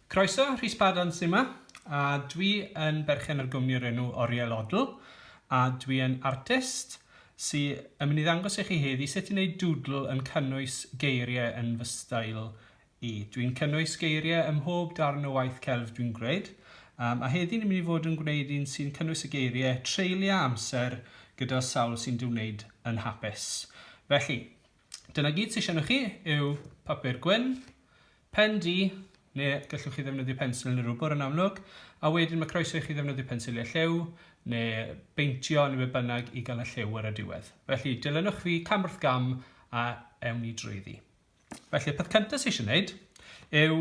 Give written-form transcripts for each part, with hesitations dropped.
Croeso, Rhys Padarn Jones yma, a dwi yn berchen ar gwmni o'r enw Odl, a dwi yn artist sy'n mynd i ddangos i chi heddi sut i wneud dŵdl yn cynnwys geiriau yn fy stael i. Dwi'n cynnwys geiriau ym mhob darn o waith celf dwi'n gwneud, a heddi ni'n mynd i fod yn gwneud un sy'n cynnwys y geiriau Treulia Amser Gyda'r Sawl Sy'n Wneud yn Hapus. Felly, dyna gyd sy'n siarad chi yw papur gwyn, pen di, neu gallwch chi ddefnyddio pensil neu rwbr yn amlwg, a wedyn mae croeso i chi ddefnyddio pensiliau lliw, neu beintio neu be bynnag i gael y lliw ar y diwedd. Felly, dilynwch fi cam-wrth-gam a ewn ni drwyddi. Felly, y peth cyntaf sy'n wneud yw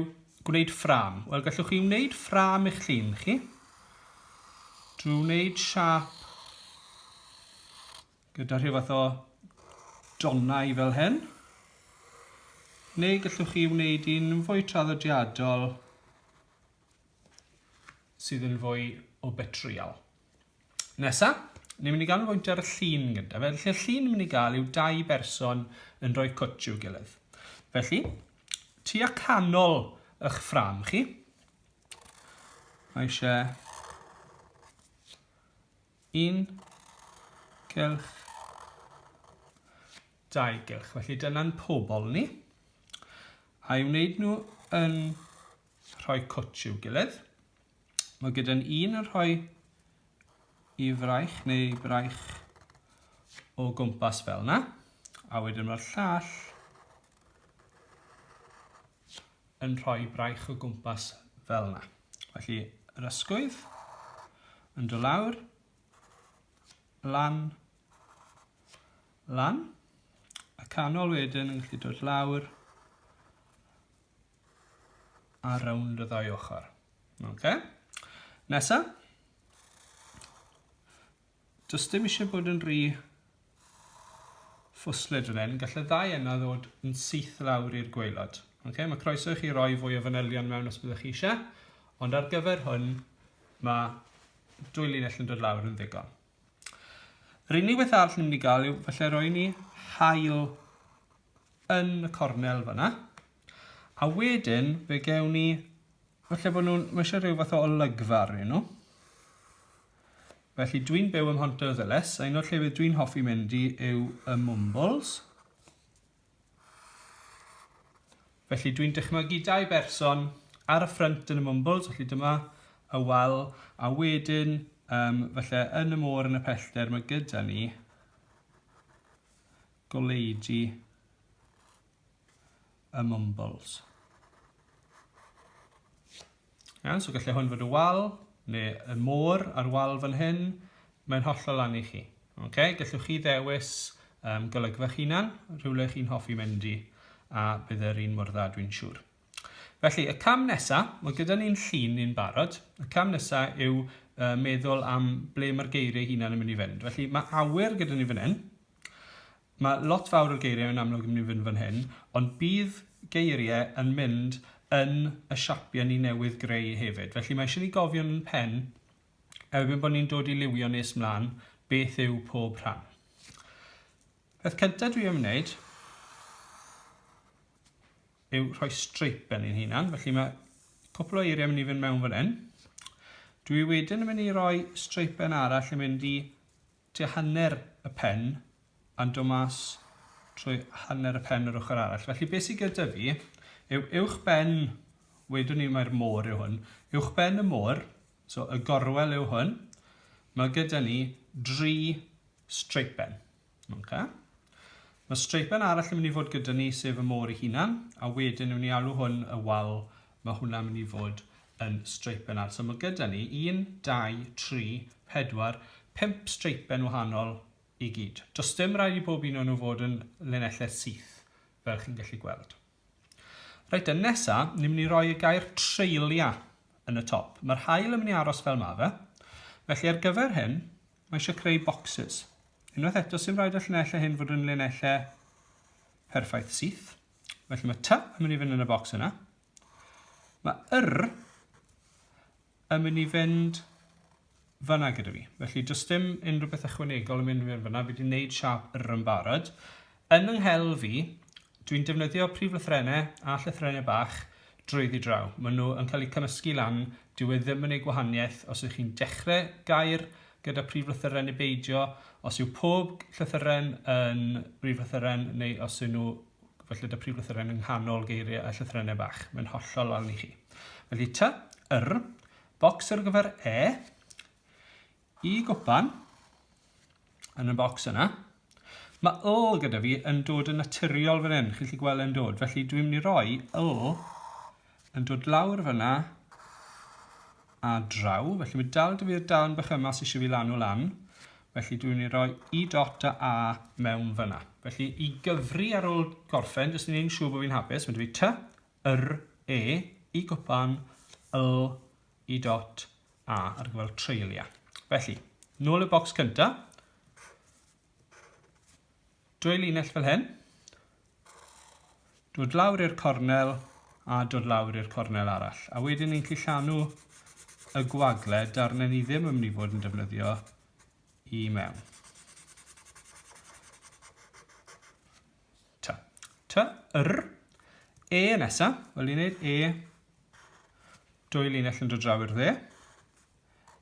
gwneud ffram. Wel, gallwch chi wneud ffram i'ch llun chi. Drwy wneud siap gyda rhyw fath o donau fel hyn. Neu gallwch chi wneud un fwy traddodiadol sydd yn fwy o betriol. Nesa, ni'n mynd i gael yn fwynt ar y llun gyda. Felly, y llun ni'n mynd i gael yw dau berson yn rhoi cwtsh i'w gilydd. Felly, tua canol eich ffram chi, mae eisiau un gylch, dau gylch. Felly, dyna'n pobol ni. A i wneud nhw yn rhoi cwtsh i'w gilydd. Mae gyda'n un yn rhoi i fraich neu braich o gwmpas fel yna. A wedyn mae'r llall yn rhoi braich o gwmpas fel yna. Felly, yr ysgwydd yn dod lawr, lan, lan. A canol wedyn yn gallu dod lawr a rownd y ddau ochr. Okay. Nesa. Does dim eisiau bod yn rhy ffwslyd yn hyn. Gall y ddau yna ddod yn syth lawr i'r gwaelod. Okay. Mae croeso i chi roi fwy o fanylion mewn os byddwch chi eisiau. Ond ar gyfer hwn, mae 2 linell yn dod lawr yn ddigon. Yr unig beth arall ni'n mynd i gael yw falle roi ni haul yn y cornel fyna. A wedyn, fe gewn ni, falle bod nhw'n, mae eisiau rhyw fath o olygfa arnyn nhw. Felly dwi'n byw ym Bontarddulais, a un o'r llefydd dwi'n hoffi mynd i yw y mwmbles. Felly dwi'n dychmygu 2 berson ar y ffrynt yn y mwmbles, felly dyma y wal, a wedyn, falle yn y môr yn y pellter, mae gyda ni goleidi y mwmbles. Iawn, so gallai hwn fod y wal, neu y môr a'r wal fan hyn, mae'n hollol lan i chi. Okay? Gallwch chi ddewis golygfa'ch hunan, rhywle chi'n hoffi mynd i, a bydd yr un mor dda dwi'n siŵr. Felly, y cam nesaf, mae gyda ni'n llun ni'n barod. Y cam nesaf yw meddwl am ble mae'r geiriau hunan yn mynd i fynd. Felly, mae awyr gyda ni fan hyn. Mae lot fawr o'r geiriau yn amlwg yn mynd i fynd fan hyn, ond bydd geiriau yn mynd yn y siapiau ni newydd greu hefyd. Felly mae eisiau ni gofio yn pen, erbyn bod ni'n dod i liwio nes mlaen, beth yw pob rhan. Peth cyntaf dwi am wneud yw rhoi streipen i'n hunan. Felly mae cwpl o eiriau yn mynd i fynd mewn fan hyn. Dwi wedyn yn mynd i roi streipen arall yn mynd i tua hanner y pen a'n dod mas trwy hanner y pen yr ochr arall. Felly beth sydd gyda fi yw uwch ben, wedwn ni mae'r môr yw hwn, uwch ben y môr, so y gorwel yw hwn, mae gyda ni 3 streipen. Okay. Mae streipen arall yn mynd i fod gyda ni sef y môr ei hunan, a wedyn yn mynd i alw hwn y wal, mae hwnna'n mynd i fod yn streipen arall. So mae gyda ni 1, 2, 3, 4, 5 streipen wahanol i gyd. Does dim rhaid i bob un o'n nhw fod yn linellau syth, fel chi'n gallu gweld. Reit, yn nesaf, ni'n mynd i roi y gair Treulia yn y top. Mae'r haul yn mynd i aros fel ma fe. Felly ar gyfer hyn, mae eisiau creu boxes. Unwaith eto, sy'n rhaid y llinellau hyn fod yn linellau perffaith syth. Felly mae T yn mynd i fynd yn y bocs yna. Mae R yn mynd i fynd fyna gyda fi. Felly, does dim unrhyw beth ychwanegol yn mynd i fynd fyna. Fi wedi gwneud siap R yn barod. Yn yng nghelf fi, dwi'n defnyddio prif lythrennau a llythrennau bach drwyddi draw. Maen nhw yn cael eu cymysgu lan, dyw e ddim yn ei gwahaniaeth os ydych chi'n dechrau gair gyda prif lythyren neu beidio, os yw pob llythyren yn brif lythyren neu os yw nhw felly dy prif lythyren yng nghanol geiriau a llythyrennau bach. Mae'n hollol lan i chi. Felly bocs ar gyfer i gwpan yn y bocs yna. Mae gyda fi yn dod yn naturiol fan hyn, chi'n gallu gweld yn dod. Felly dwi'n mynd i roi yn dod lawr fyna a draw. Felly mae dal dy fi'r darn bach yma sy'n eisiau fi lan o lan. Felly dwi'n mynd i roi i dot a mewn fyna. Felly i gyfri ar ôl gorffen, jyst yn ein siŵr bod fi'n hapus, mae dy fi i gwpan i dot a ar gyfer Treulia. Felly, nôl y bocs cyntaf. 2 linell fel hyn, dod lawr i'r cornel a dod lawr i'r cornel arall. A wedyn ni'n gallu llanw y gwagle darnau ni ddim yn mynd i fod yn defnyddio i mewn. Nesa, fel i'n gwneud 2 linell yn dod draw i'r dde.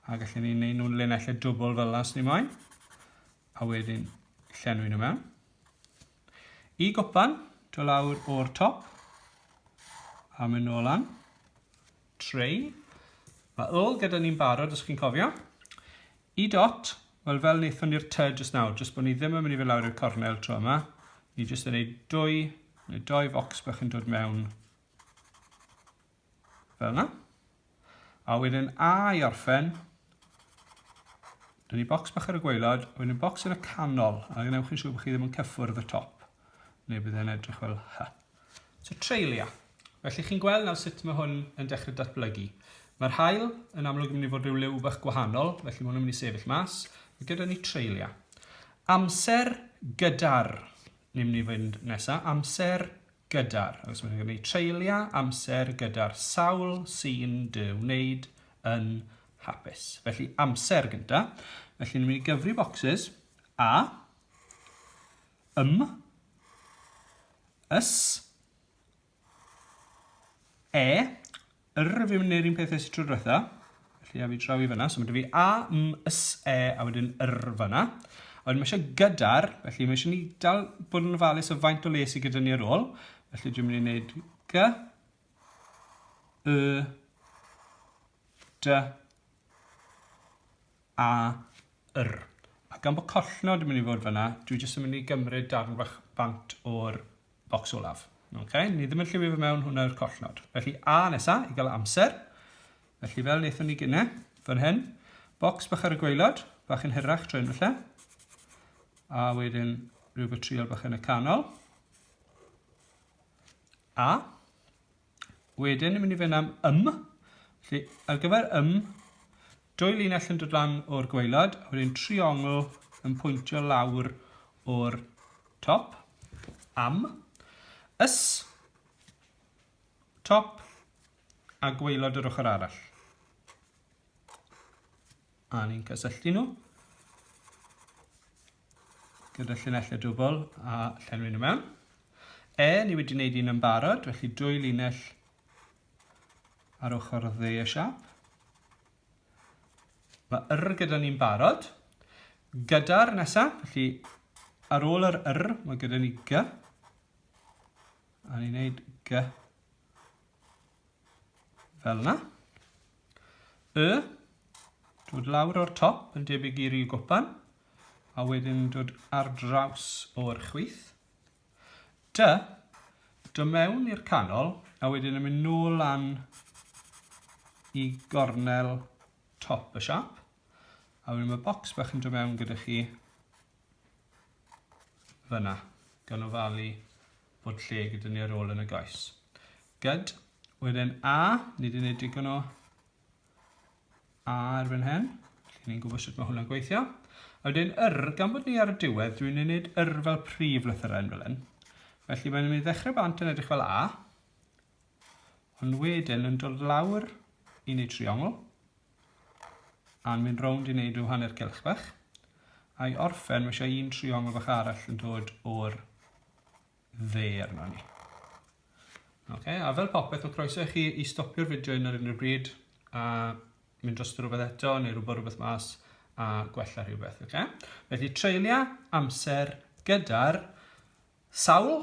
A gallwn ni'n gwneud nhw'n linellau dwbl fel las ni moyn. A wedyn llenwi nhw mewn. I gwpan, do lawr o'r top, a mynd nôl lan, treu. Mae gyda ni'n barod, os chi'n cofio. I dot, fel wnaethon ni'r jyst nawr, jyst bod ni ddim yn mynd i fynd lawr i'r cornel tro yma. Ni jyst yn gwneud 2 focs bach yn dod mewn fel yna. A wedyn i orffen, dyn ni bocs bach ar y gwaelod, a wedyn bocs yn y canol, a gnewch chi'n siŵr bod chi ddim yn cyffwrdd y top. Neu bydd e'n edrych fel So, Treulia. Felly chi'n gweld nawr sut mae hwn yn dechrau datblygu. Mae'r haul yn amlwg yn mynd i fod rhyw liw bach gwahanol, felly mae hwn yn mynd i sefyll mas. Mae gyda ni Treulia. Amser Gyda'r. Ni'n mynd i fynd nesaf. Amser Gyda'r. Os mae'n gyda ni Treulia, Amser Gyda'r Sawl Sy'n, Wneud, yn Hapus. Felly amser gynta. Felly ni'n mynd i gyfri bocsys. Fi'n mynd i'r un pethau sy'n trwy'r diwetha. Felly a fi draw i fyna. So mae dy fi a wedyn fyna. A wedyn mae eisiau gyda'r, felly mae eisiau ni dal bod yn ofalus o faint o le sydd gyda ni ar ôl. Felly dwi'n mynd i wneud A gan bod collnod yn mynd i fod fyna, dwi jyst yn mynd i gymryd darn bach bant o'r bocs olaf. Ni ddim yn lliwio fe mewn hwnna'r collnod. Felly nesa i gael amser. Felly fel wnaethon ni gynnau, fan hyn, bocs bach ar y gwaelod, bach yn hirach trwy'n felly. A wedyn rhyw triol bach yn y canol. Wedyn yn mynd i fynd am Felly ar gyfer 2 linell yn dod lan o'r gwaelod, a wedyn triongl yn pwyntio lawr o'r top. Top a gwaelod yr ochr arall. A ni'n cysylltu nhw gyda llinellau dwbl a llenwi nhw mewn. Ni wedi wneud un yn barod, felly 2 linell ar ochr dde y siap. Mae gyda ni'n barod. Gyda'r nesaf, felly ar ôl yr mae gyda ni g. A ni'n gwneud g fel yna. Dod lawr o'r top yn debyg i'r i gwpan. A wedyn dod ar draws o'r chwith. Do mewn i'r canol, a wedyn yn mynd nôl lan i gornel top y siap. A wedyn mae bocs bach yn dod mewn gyda chi fyna, gan ofalu bod lle gyda ni ar ôl yn y goes. Wedyn ni wedi gwneud digon o erbyn hyn. Ni'n gwybod sut mae hwnna'n gweithio. A wedyn gan bod ni ar y diwedd, dwi'n gwneud fel prif lythyren fel hyn. Felly mae'n mynd i ddechrau bant yn edrych fel ond wedyn yn dod lawr i wneud triongl. A'n mynd rownd i wneud rhyw hanner cylch bach. A'i orffen, mae eisiau un triongl bach arall yn dod o'r dde arno ni. Okay, a fel popeth, mae croeso i chi i stopio'r fideo yn yr unrhyw bryd a mynd dros rhywbeth eto neu rhywbeth mas a gwella rhywbeth. Okay? Felly, Treulia Amser Gyda'r Sawl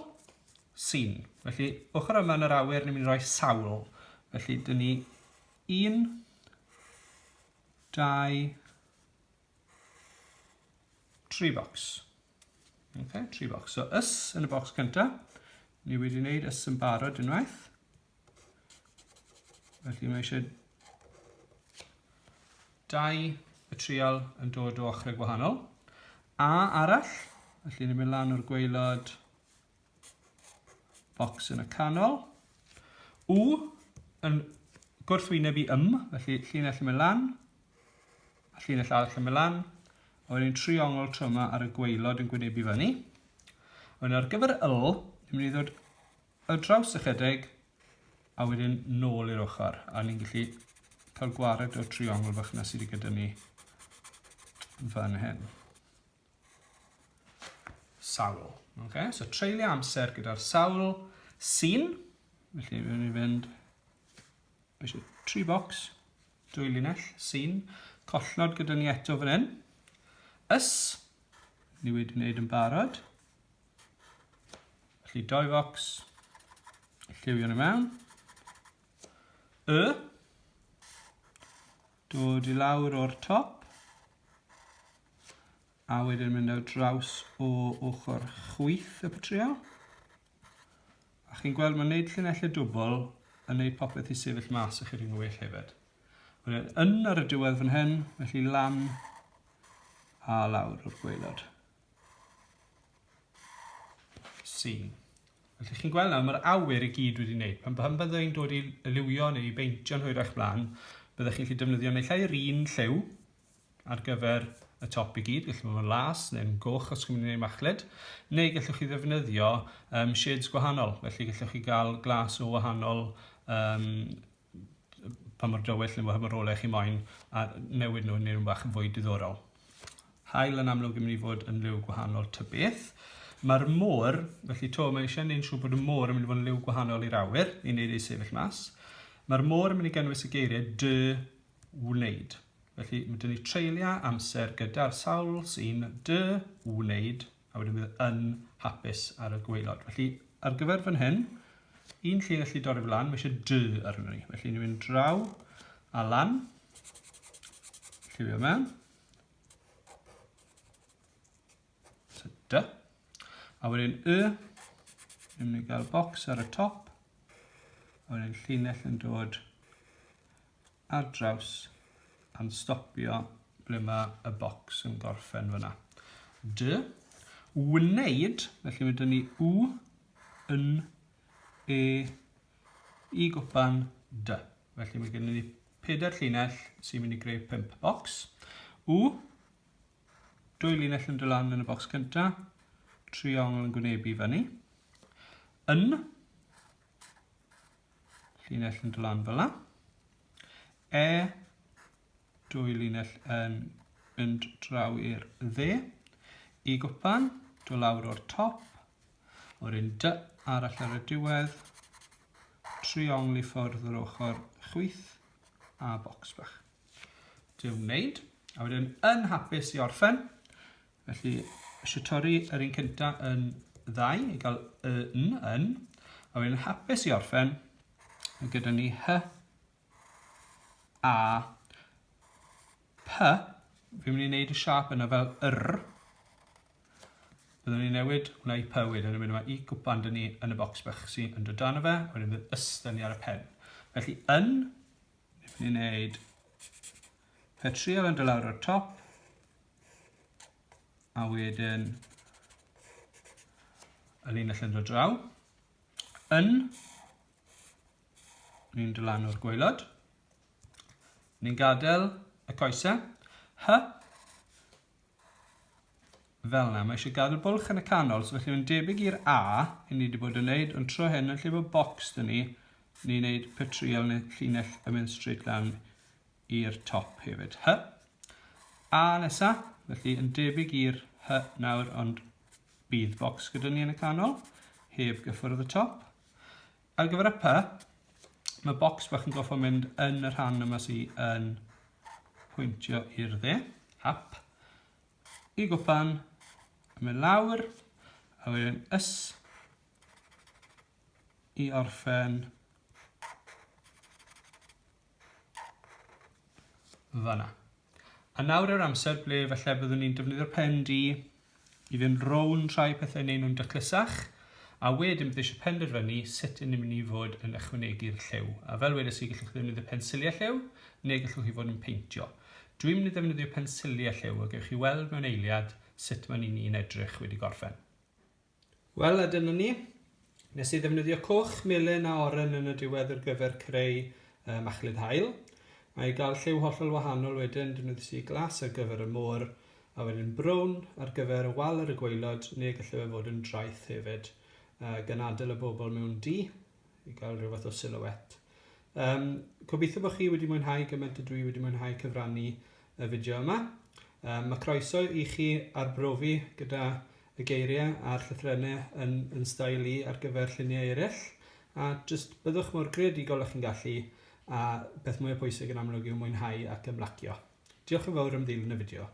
Sy'n. Felly, ochr yma yn yr awyr, ni'n mynd i roi sawl. Felly, dyn ni 1, 2, 3 bocs. Okay, 3 bocs. So, ys yn y bocs cyntaf. Ni wedi wneud ys yn barod unwaith. Felly mae eisiau 2 y trial yn dod o ochrau gwahanol. A arall, felly ni'n mynd lan o'r gwaelod bocs yn y canol. W yn gwrthwyneb i felly llinell yn mynd lan, a llinell arall yn mynd lan. A wedyn triongl tryma ar y gwaelod yn gwynebu fyny. Wedyn ar gyfer ni'n mynd i ddod y draws ychydig a wedyn nôl i'r ochr. A ni'n gallu cael gwared o'r triongl fach na sydd gyda ni fan hyn. Sawl. Okay? So Treulia Amser Gyda'r Sawl Sy'n. Felly ni'n mynd i 3 bocs, 2 linell, sy'n. Collnod gyda ni eto fan hyn. Ys, ni wedi wneud yn barod. Felly 2 bocs, lliwio nhw mewn. Dod i lawr o'r top. A wedyn mynd ar draws o ochr chwith y patrio. A chi'n gweld mae'n wneud llinellau dwbl yn wneud popeth i sefyll mas ychydig yn well hefyd. Wedyn yn ar y diwedd fan hyn, felly lan a lawr o'r gwaelod. Sy'n. Felly chi'n gweld nawr, mae'r awyr i gyd wedi wneud. Pan byddai'n dod i liwio neu i beintio'n hwyrach blaen, byddech chi'n gallu defnyddio neu llai'r un lliw ar gyfer y top i gyd, gallwn nhw'n las neu'n goch os chi'n mynd i wneud machlyd, neu gallwch chi ddefnyddio shades gwahanol. Felly gallwch chi gael glas o wahanol pan mae'r dywyll neu mae'r rolau chi moyn a newid nhw neu rhywun bach yn fwy diddorol. Haul yn amlwg yn mynd i fod yn liw gwahanol tybeth. Mae'r môr, felly mae eisiau gwneud siŵr bod y môr yn mynd i fod yn liw gwahanol i'r awyr, i wneud ei sefyll mas. Mae'r môr yn mynd i gynnwys y geiriau Wneud. Felly mae dyn ni Treulia Amser Gyda'r Sawl Sy'n Wneud, a wedyn bydd yn hapus ar y gwaelod. Felly ar gyfer fan hyn, un llinell i dorri flan, mae eisiau arno ni. Felly ni'n mynd draw a lan, lliwio mewn. So A wedyn ni'n mynd i gael bocs ar y top. A wedyn llinell yn dod ar draws a'n stopio ble mae y bocs yn gorffen fyna. Wneud, felly mae dyn ni yn, i gwpan dy. Felly mae gennym ni 4 llinell sy'n mynd i greu 5 bocs. 2 linell yn dod lan yn y bocs cyntaf. Triongl yn gwynebu fyny. Llinell yn dod lan fel yna. 2 linell yn mynd draw i'r dde. I gwpan, dod lawr o'r top. Wedyn dy arall ar y diwedd. Triongl i ffwrdd o'r ochr chwith a bocs bach. Wneud. A wedyn yn hapus i orffen. Felly eisiau torri yr un cyntaf yn 2 i gael yn. A wedyn hapus i orffen. Gyda ni a fi'n mynd i wneud y siap yna fel Byddwn ni'n newid hwnna i wedyn yn mynd yma i gwpan dyn ni yn y bocs bach sy'n dod dan fe, wedyn bydd ysdyn ni ar y pen. Felly ni'n mynd i wneud petriol yn dod lawr o'r top, a wedyn y linell yn dod draw. Ni'n dod lan o'r gwaelod. Ni'n gadael y coesau. Fel yna, mae eisiau gadael bwlch yn y canol, so felly mae'n debyg i'r A i ni wedi bod yn gwneud, ond tro hyn yn lle bod bocs dyn ni'n gwneud petriol neu llinell yn mynd straight lan i'r top hefyd. A nesa, felly yn debyg i'r nawr, ond bydd bocs gyda ni yn y canol, heb gyffwrdd y top. Ar gyfer y P, mae bocs bach yn goffo mynd yn y rhan yma sy'n yn pwyntio i'r dde. Hap. I gwpan, mynd lawr, a wedyn ys i orffen fanna. A nawr yw'r amser ble falle byddwn ni'n defnyddio'r pen di i fynd rown rhai pethau neu nhw'n dyclysach, a wedyn bydd eisiau penderfynu sut yn mynd i fod yn ychwanegu'r lliw. A fel wedes i, gallwch chi ddefnyddio pensiliau lliw, neu gallwch chi fod yn peintio. Dwi'n mynd i ddefnyddio pensiliau lliw, a gewch chi weld mewn eiliad sut mae ni'n edrych wedi gorffen. Wel, a dyna ni. Nes i ddefnyddio coch, melyn a oren yn y diwedd ar gyfer creu machlud haul. Mae gael lliw hollol wahanol wedyn, defnyddio si glas ar gyfer y môr, a wedyn brown ar gyfer y wal ar y gwaelod, neu gallai fe fod yn draeth hefyd, gan adael y bobl mewn di, i gael rhyw fath o silhouette. Gobeithio bod chi wedi mwynhau gymaint y dwi wedi mwynhau cyfrannu y fideo yma. Mae croeso i chi arbrofi gyda y geiriau a'r llythrennau yn stael i ar gyfer lluniau eraill, a jyst byddwch mor creadigol ych chi'n gallu, a beth mwy o pwysig yn amlwg yw mwynhau ac ymlacio. Diolch yn fawr am ddilyn y fideo.